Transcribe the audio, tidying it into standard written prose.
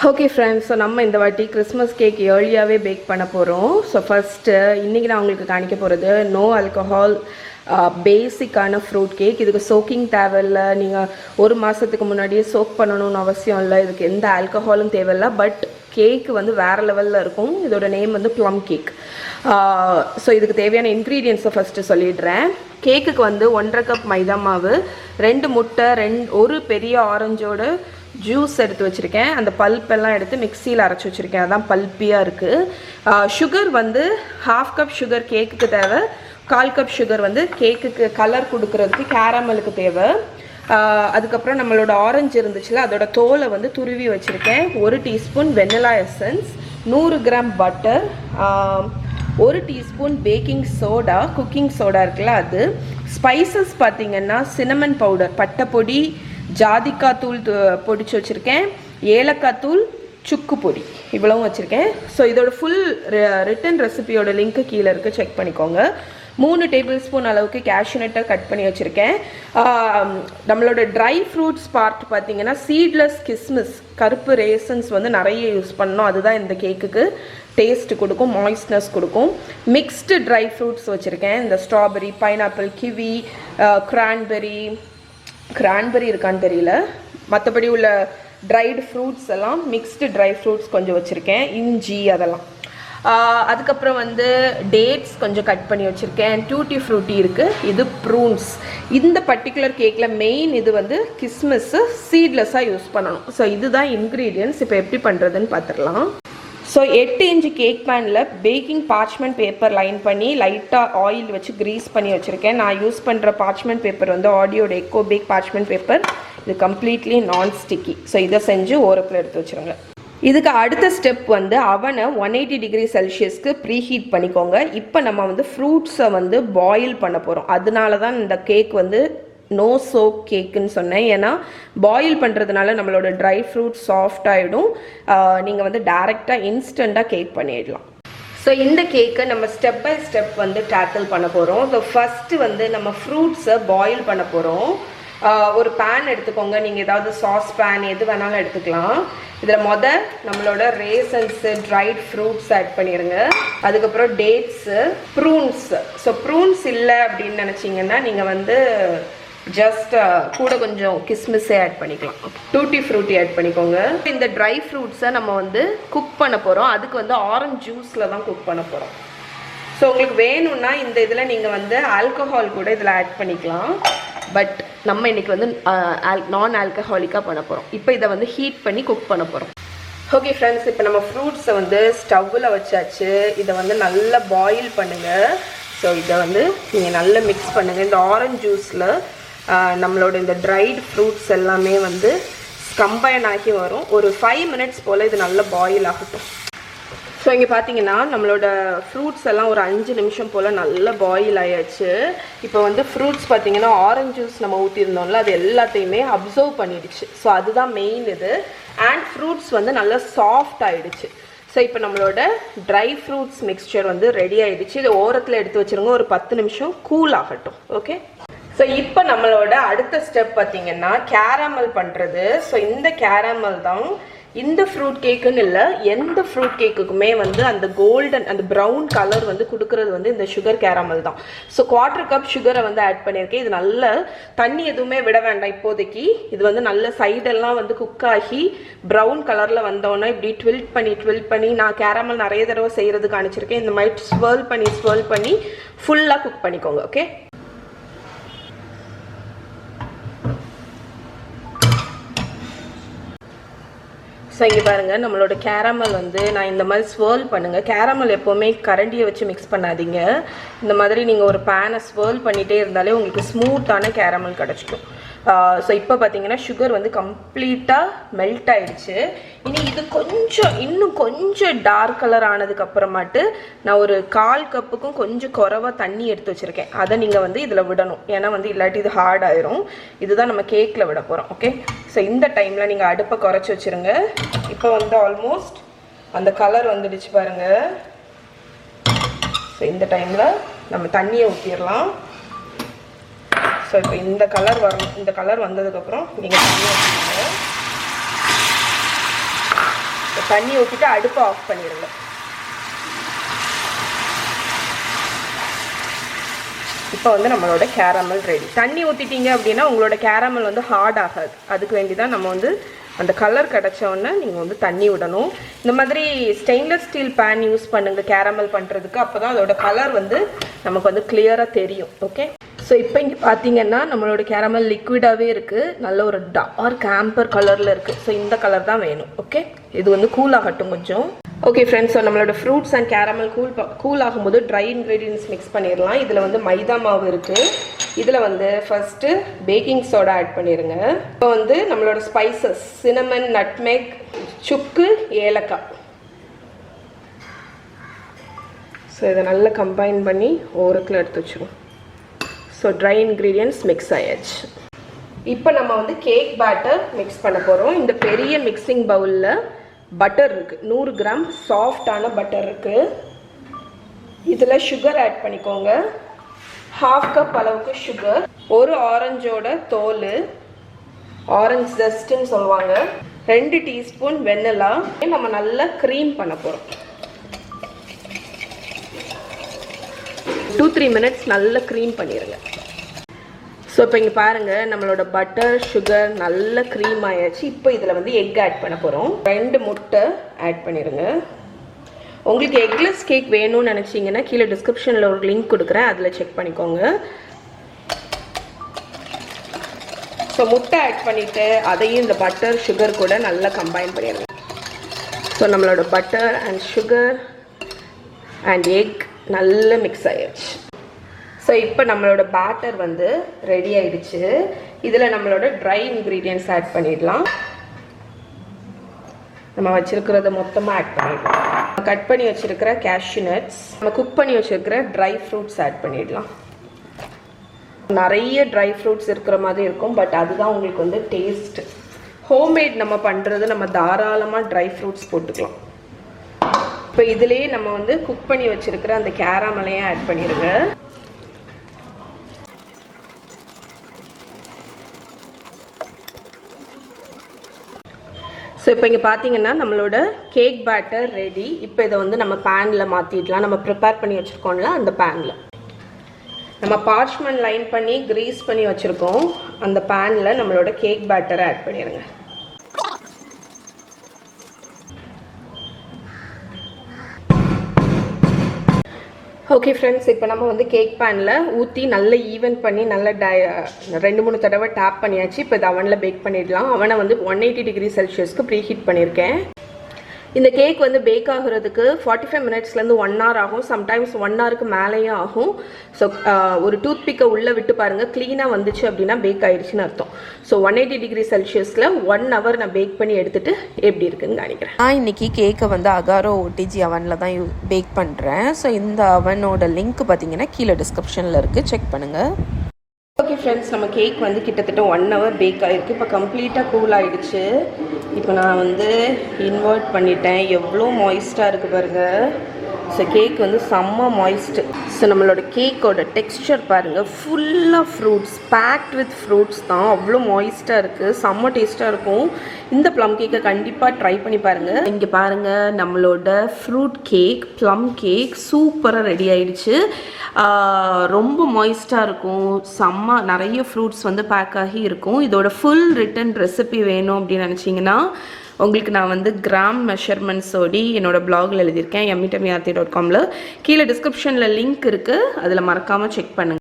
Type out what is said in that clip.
Okay friends, so நம்ம இந்த வாட்டி கிறிஸ்மஸ் கேக் ஏர்லியாகவே பேக் பண்ண போகிறோம். ஸோ ஃபஸ்ட்டு இன்றைக்கி நான் உங்களுக்கு காணிக்க போகிறது நோ ஆல்கஹால் பேசிக்கான ஃப்ரூட் கேக். இதுக்கு சோக்கிங் தேவையில்லை, நீங்கள் ஒரு மாதத்துக்கு முன்னாடியே சோக் பண்ணணும்னு அவசியம் இல்லை, இதுக்கு எந்த ஆல்கஹாலும் தேவையில்லை. பட் கேக்கு வந்து வேறு லெவலில் இருக்கும். இதோட நேம் வந்து ப்ளம் கேக். ஸோ இதுக்கு தேவையான இன்க்ரீடியன்ஸை ஃபஸ்ட்டு சொல்லிடுறேன். கேக்குக்கு வந்து 1.5 கப் மைதா மாவு, 2 முட்டை, ஒரு பெரிய ஆரஞ்சோட ஜூஸ் எடுத்து வச்சுருக்கேன். அந்த பல்ப்பெல்லாம் எடுத்து மிக்சியில் அரைச்சி வச்சுருக்கேன், அதான் பல்ப்பியாக இருக்குது. சுகர் வந்து 1/2 கப் சுகர் கேக்குக்கு தேவை. 1/4 கப் சுகர் வந்து கேக்குக்கு கலர் கொடுக்கறதுக்கு கேரமலுக்கு தேவை. அதுக்கப்புறம் நம்மளோட ஆரஞ்சு இருந்துச்சுல, அதோட தோலை வந்து துருவி வச்சுருக்கேன். 1 teaspoon vanilla essence, 100 gram butter, 1 teaspoon baking soda, cooking soda இருக்குல்ல அது. ஸ்பைசஸ் பார்த்திங்கன்னா சின்னமன் பவுடர், பட்டைப்பொடி, ஜாதிக்காய் தூள் பொடிச்சு வச்சுருக்கேன், ஏலக்காய் தூள், சுக்கு பொடி, இவ்வளவும் வச்சுருக்கேன். ஸோ இதோட ஃபுல் ரிட்டன் ரெசிபியோட லிங்க்கு கீழே இருக்குது, செக் பண்ணிக்கோங்க. 3 டேபிள் ஸ்பூன் அளவுக்கு கேஷ்யூநட்டை கட் பண்ணி வச்சுருக்கேன். நம்மளோட ட்ரை ஃப்ரூட்ஸ் பார்ட் பார்த்திங்கன்னா சீட்லெஸ் கிஸ்மிஸ், கருப்பு ரேசன்ஸ் வந்து நிறைய யூஸ் பண்ணோம். அதுதான் இந்த கேக்குக்கு டேஸ்ட் கொடுக்கும், மாய்ஸ்ட்னஸ் கொடுக்கும். மிக்ஸ்டு ட்ரை ஃப்ரூட்ஸ் வச்சுருக்கேன். இந்த ஸ்ட்ராபெரி, பைனாப்பிள், கிவி, கிரான்பெரி இருக்கான்னு தெரியல. மற்றபடி உள்ள ட்ரைடு ஃப்ரூட்ஸ் எல்லாம், மிக்ஸ்டு ட்ரை ஃப்ரூட்ஸ் கொஞ்சம் வச்சுருக்கேன், இஞ்சி அதெல்லாம். அதுக்கப்புறம் வந்து டேட்ஸ் கொஞ்சம் கட் பண்ணி வச்சுருக்கேன். டூட்டி ஃப்ரூட்டி இருக்குது, இது ப்ரூன்ஸ். இந்த பர்டிகுலர் கேக்கில் மெயின் இது வந்து கிஸ்மிஸ்ஸு சீட்லெஸ்ஸாக யூஸ் பண்ணணும். ஸோ இதுதான் இன்க்ரீடியன்ட்ஸ். இப்போ எப்படி பண்ணுறதுன்னு பார்த்துடலாம். ஸோ 8 இன்ச் கேக் பேனில் பேக்கிங் பார்ச்மெண்ட் பேப்பர் லைன் பண்ணி லைட்டாக ஆயில் வச்சு க்ரீஸ் பண்ணி வச்சுருக்கேன். நான் யூஸ் பண்ணுற பார்ச்மெண்ட் பேப்பர் வந்து ஆடியோட எக்கோ பேக் பார்ச்மெண்ட் பேப்பர். இது கம்ப்ளீட்லி நான் ஸ்டிக்கி. ஸோ இதை செஞ்சு ஓரத்தில் எடுத்து வச்சுருங்க. இதுக்கு அடுத்த ஸ்டெப் வந்து அவனை 180 டிகிரி செல்சியஸ்க்கு ப்ரீஹீட் பண்ணிக்கோங்க. இப்போ நம்ம வந்து ஃப்ரூட்ஸை வந்து பாயில் பண்ண போகிறோம். அதனால தான் இந்த கேக் வந்து நோ சோக் கேக்குன்னு சொன்னேன். ஏன்னா பாயில் பண்ணுறதுனால நம்மளோட ட்ரை ஃப்ரூட் சாஃப்ட் ஆகிடும். நீங்கள் வந்து டைரெக்டாக இன்ஸ்டண்ட்டாக கேக் பண்ணிடலாம். ஸோ இந்த கேக்கை நம்ம ஸ்டெப் பை ஸ்டெப் வந்து டேக்கிள் பண்ண போகிறோம். ஸோ ஃபஸ்ட்டு வந்து நம்ம ஃப்ரூட்ஸை பாயில் பண்ண போகிறோம். ஒரு பேன் எடுத்துக்கோங்க, நீங்கள் ஏதாவது சாஸ் பேன் எது வேணாலும் எடுத்துக்கலாம். இதில் நம்மளோட ரேசன்ஸு, ட்ரைட் ஃப்ரூட்ஸ் ஆட் பண்ணிடுங்க. அதுக்கப்புறம் டேட்ஸு, ப்ரூன்ஸ். ஸோ ப்ரூன்ஸ் இல்லை அப்படின்னு நினச்சிங்கன்னா நீங்கள் வந்து ஜஸ்ட் கூட கொஞ்சம் கிஸ்மிஸே ஆட் பண்ணிக்கலாம். டூட்டி ஃப்ரூட்டி ஆட் பண்ணிக்கோங்க. இந்த ட்ரை ஃப்ரூட்ஸை நம்ம வந்து குக் பண்ண போகிறோம். அதுக்கு வந்து ஆரஞ்ச் ஜூஸில் தான் குக் பண்ண போகிறோம். ஸோ உங்களுக்கு வேணும்னா இந்த இதில் நீங்கள் வந்து ஆல்கஹால் கூட இதில் ஆட் பண்ணிக்கலாம். பட் நம்ம இன்றைக்கி வந்து நான் ஆல்கஹாலிக்காக பண்ண போகிறோம். இப்போ இதை வந்து ஹீட் பண்ணி குக் பண்ண போகிறோம். ஓகே ஃப்ரெண்ட்ஸ், இப்போ நம்ம ஃப்ரூட்ஸை வந்து ஸ்டவ்வில் வச்சாச்சு. இதை வந்து நல்லா பாயில் பண்ணுங்கள். ஸோ இதை வந்து நீங்கள் நல்லா மிக்ஸ் பண்ணுங்கள். இந்த ஆரஞ்ச் ஜூஸில் நம்மளோட இந்த ட்ரைடு ஃப்ரூட்ஸ் எல்லாமே வந்து கம்பைன் ஆகி வரும். ஒரு 5 மினிட்ஸ் போல் இது நல்லா பாயில் ஆகட்டும். ஸோ இங்கே பார்த்தீங்கன்னா நம்மளோட ஃப்ரூட்ஸ் எல்லாம் ஒரு 5 நிமிஷம் போல் நல்லா பாயில் ஆயாச்சு. இப்போ வந்து ஃப்ரூட்ஸ் பார்த்தீங்கன்னா ஆரஞ்ச் ஜூஸ் நம்ம ஊற்றிருந்தோம்ல, அது எல்லாத்தையுமே அப்சர்வ் பண்ணிடுச்சு. ஸோ அதுதான் மெயின் இது. அண்ட் ஃப்ரூட்ஸ் வந்து நல்லா சாஃப்ட் ஆகிடுச்சு. ஸோ இப்போ நம்மளோட ட்ரை ஃப்ரூட்ஸ் மிக்ஸ்சர் வந்து ரெடி ஆகிடுச்சு. இதை ஓரத்தில் எடுத்து வச்சுருங்க, ஒரு 10 நிமிஷம் கூல் ஆகட்டும். ஓகே. ஸோ இப்போ நம்மளோட அடுத்த ஸ்டெப் பார்த்தீங்கன்னா கேரமல் பண்ணுறது. ஸோ இந்த கேரமல் தான் இந்த ஃப்ரூட் கேக்குன்னு இல்லை, எந்த ஃப்ரூட் கேக்குக்குமே வந்து அந்த கோல்டன், அந்த ப்ரௌன் கலர் வந்து கொடுக்கறது வந்து இந்த சுகர் கேரமல் தான். ஸோ 1/4 கப் சுகரை வந்து ஆட் பண்ணியிருக்கேன். இது நல்ல தண்ணி எதுவுமே விட வேண்டாம் இப்போதைக்கு. இது வந்து நல்ல சைடெல்லாம் வந்து குக் ஆகி ப்ரௌன் கலரில் வந்தோன்னே இப்படி ட்வில்ட் பண்ணி நான் கேரமல் நிறைய தடவை செய்கிறதுக்கு அனுப்பிச்சிருக்கேன். இந்த மாதிரி ஸ்வர்ல் பண்ணி ஃபுல்லாக குக் பண்ணிக்கோங்க. ஓகே. ஸோ இங்கே பாருங்கள், நம்மளோட கேரமல் வந்து நான் இந்த மாதிரி ஸ்வர்ல் பண்ணுங்கள். கேரமல் எப்போவுமே கரண்டியை வச்சு மிக்ஸ் பண்ணாதீங்க. இந்த மாதிரி நீங்கள் ஒரு பேனை ஸ்வர்ல் பண்ணிகிட்டே இருந்தாலே உங்களுக்கு ஸ்மூத்தான கேரமல் கிடச்சிக்கும். ஸோ இப்போ பார்த்தீங்கன்னா சுகர் வந்து கம்ப்ளீட்டாக மெல்ட் ஆயிடுச்சு. இனி இது இன்னும் கொஞ்சம் டார்க் கலர் ஆனதுக்கப்புறமாட்டு நான் ஒரு 1/4 கப்புக்கும் கொஞ்சம் குறைவாக தண்ணி எடுத்து வச்சுருக்கேன். அதை நீங்கள் வந்து இதில் விடணும். ஏன்னா வந்து இல்லாட்டி இது ஹார்ட் ஆயிரும். இதுதான் நம்ம கேக்கில் விட போகிறோம். ஓகே. ஸோ இந்த டைமில் நீங்கள் அடுப்பை குறைச்சி வச்சுருங்க. இப்போ வந்து ஆல்மோஸ்ட் அந்த கலர் வந்துடுச்சு பாருங்கள். ஸோ இந்த டைமில் நம்ம தண்ணியை ஊற்றிடலாம். ஸோ இப்போ இந்த கலர் வரும். இந்த கலர் வந்ததுக்கப்புறம் நீங்கள் தண்ணியை ஊற்றிடுங்க. தண்ணி ஊற்றிட்டு அடுப்பை ஆஃப் பண்ணிடுங்க. இப்போ வந்து நம்மளோட கேரமல் ரெடி. தண்ணி ஊற்றிட்டீங்க அப்படின்னா உங்களோட கேரமல் வந்து ஹார்ட் ஆகாது. அதுக்கு வேண்டி தான் நம்ம வந்து அந்த கலர் கிடச்சோன்னே நீங்கள் வந்து தண்ணி விடணும். இந்த மாதிரி ஸ்டெயின்லெஸ் ஸ்டீல் பேன் யூஸ் பண்ணுங்கள் கேரமல் பண்ணுறதுக்கு. அப்போ தான் அதோட கலர் வந்து நமக்கு வந்து கிளியராக தெரியும். ஓகே, ஸோ இப்போ இங்கே பார்த்தீங்கன்னா நம்மளோட கேரமல் லிக்விடாகவே இருக்குது. நல்ல ஒரு டார்க் ஆம்பர் கலரில் இருக்குது. ஸோ இந்த கலர் தான் வேணும். ஓகே, இது வந்து கூல் ஆகட்டும் கொஞ்சம். ஓகே ஃப்ரெண்ட்ஸ், ஸோ நம்மளோட ஃப்ரூட்ஸ் அண்ட் கேரமல் கூல் ஆகும்போது ட்ரை இன்க்ரீடியன்ஸ் மிக்ஸ் பண்ணிடலாம். இதில் வந்து மைதா மாவு இருக்குது. இதில் வந்து ஃபஸ்ட்டு பேக்கிங் சோடா ஆட் பண்ணிடுங்க. இப்போ வந்து நம்மளோட ஸ்பைசஸ் சினமன், நட்மெக், சுக்கு, ஏலக்காய். ஸோ இதை நல்லா கம்பைன் பண்ணி ஓரத்தில் எடுத்து வச்சுருவோம். ஸோ ட்ரை இன்க்ரீடியன்ட்ஸ் மிக்ஸ் ஆயாச்சு. இப்போ நம்ம வந்து கேக் பேட்டர் மிக்ஸ் பண்ண போகிறோம். இந்த பெரிய மிக்சிங் பவுலில் பட்டர் இருக்குது, 100 கிராம் சாஃப்டான பட்டர் இருக்குது. இதில் சுகர் ஆட் பண்ணிக்கோங்க. 1/2 கப் அளவுக்கு சுகர், ஒரு ஆரஞ்சோட தோல், ஆரஞ்சு ஜஸ்ட்னு சொல்லுவாங்க, 2 டீஸ்பூன் வெண்ணிலா. நம்ம நல்லா க்ரீம் பண்ண போகிறோம். 2-3 மினிட்ஸ் நல்லா க்ரீம் பண்ணிடுங்க. ஸோ இப்போ இங்கே பாருங்கள், நம்மளோட பட்டர் சுகர் நல்ல க்ரீம் ஆயாச்சு. இப்போ இதில் வந்து எக் ஆட் பண்ண போகிறோம். 2 முட்டை ஆட் பண்ணிடுங்க. உங்களுக்கு எக்லெஸ் கேக் வேணும்னு நினச்சிங்கன்னா கீழே டிஸ்கிரிப்ஷனில் ஒரு லிங்க் கொடுக்குறேன், அதில் செக் பண்ணிக்கோங்க. ஸோ முட்டை ஆட் பண்ணிவிட்டு அதையும் இந்த பட்டர் சுகர் கூட நல்லா கம்பைன் பண்ணிடுங்க. ஸோ நம்மளோட butter and sugar and egg நல்லா மிக்ஸ் ஆயிடுச்சு. ஸோ இப்போ நம்மளோட பேட்டர் வந்து ரெடி ஆயிடுச்சு. இதில் நம்மளோட ட்ரை இன்க்ரீடியன்ட்ஸ் ஆட் பண்ணிடலாம். நம்ம வச்சுருக்கிறத மொத்தமாக ஆட் பண்ணிடலாம். கட் பண்ணி வச்சுருக்கிற கேஷ்யூ நட்ஸ், நம்ம குக் பண்ணி வச்சுருக்கிற ட்ரை ஃப்ரூட்ஸ் ஆட் பண்ணிடலாம். நிறைய ட்ரை ஃப்ரூட்ஸ் இருக்கிற மாதிரி இருக்கும், பட் அதுதான் உங்களுக்கு வந்து டேஸ்ட். ஹோம்மேட் நம்ம பண்ணுறது, நம்ம தாராளமாக ட்ரை ஃப்ரூட்ஸ் போட்டுக்கலாம். இப்போ இதிலேயே நம்ம வந்து குக் பண்ணி வச்சுருக்கிற அந்த கேரமலையும் ஆட் பண்ணிடுங்க. ஸோ இப்போ இங்கே பார்த்தீங்கன்னா நம்மளோட கேக் பேட்டர் ரெடி. இப்போ இதை வந்து நம்ம பேனில் மாற்றிடலாம். நம்ம ப்ரிப்பேர் பண்ணி வச்சுருக்கோம்ல அந்த பேனில் நம்ம பார்ச்மெண்ட் லைன் பண்ணி கிரீஸ் பண்ணி வச்சுருக்கோம். அந்த பேனில் நம்மளோட கேக் பேட்டரை ஆட் பண்ணிடுங்க. ஓகே ஃப்ரெண்ட்ஸ், இப்போ நம்ம வந்து கேக் பேனில் ஊற்றி நல்லா ஈவன் பண்ணி நல்லா 2-3 தடவை டேப் பண்ணியாச்சு. இப்போ இது அவனில் பேக் பண்ணிடலாம். அவனை வந்து 180 டிகிரி செல்சியஸ்க்கு ப்ரீ ஹீட் பண்ணியிருக்கேன். இந்த கேக் வந்து பேக் ஆகுறதுக்கு 45 மினிட்ஸ்லேருந்து 1 hour ஆகும். சம்டைம்ஸ் 1 hourக்கு மேலேயும் ஆகும். ஸோ ஒரு டூத் பிக்கை உள்ளே விட்டு பாருங்கள், க்ளீனாக வந்துச்சு அப்படின்னா பேக் ஆகிடுச்சின்னு அர்த்தம். ஸோ 180 டிகிரி செல்சியஸில் 1 hour நான் பேக் பண்ணி எடுத்துகிட்டு எப்படி இருக்குன்னு நினைக்கிறேன். நான் இன்றைக்கி கேக்கை வந்து அகாரோ OTG அவனில் தான் பேக் பண்ணுறேன். ஸோ இந்த அவனோட லிங்க் பார்த்தீங்கன்னா கீழே டிஸ்கிரிப்ஷனில் இருக்குது, செக் பண்ணுங்கள். ஓகே ஃப்ரெண்ட்ஸ், நம்ம கேக் வந்து கிட்டத்தட்ட 1 hour பேக் ஆகிருக்கு. இப்போ கம்ப்ளீட்டாக கூல் ஆகிடுச்சு. இப்போ நான் வந்து இன்வெர்ட் பண்ணிட்டேன். எவ்வளோ மாய்ஸ்டாக இருக்குது பாருங்கள். ஸோ கேக் வந்து செம்ம மாய்ஸ்ட்டு. ஸோ நம்மளோட கேக்கோட டெக்ஸ்சர் பாருங்கள், ஃபுல்லாக ஃப்ரூட்ஸ், பேக்ட் வித் ஃப்ரூட்ஸ் தான். அவ்வளோ மாய்ஸ்ட்டாக இருக்குது, செம்ம டேஸ்ட்டாக இருக்கும். இந்த ப்ளம் கேக்கை கண்டிப்பாக ட்ரை பண்ணி பாருங்கள். இங்கே பாருங்கள், நம்மளோட ஃப்ரூட் கேக், ப்ளம் கேக் சூப்பராக ரெடி ஆகிடுச்சு. ரொம்ப மாய்ஸ்ட்டாக இருக்கும், செம்ம நிறைய ஃப்ரூட்ஸ் வந்து பேக் ஆகி இருக்கும். இதோட ஃபுல் ரிட்டன் ரெசிபி வேணும் அப்படின்னு நினச்சிங்கன்னா உங்களுக்கு நான் வந்து கிராம் மெஷர்மெண்ட்ஸோடி என்னோடய பிளாகில் எழுதியிருக்கேன், yummy.aarthi.comல. கீழே டிஸ்கிரிப்ஷனில் லிங்க் இருக்குது, அதில் மறக்காமல் செக் பண்ணுங்கள்.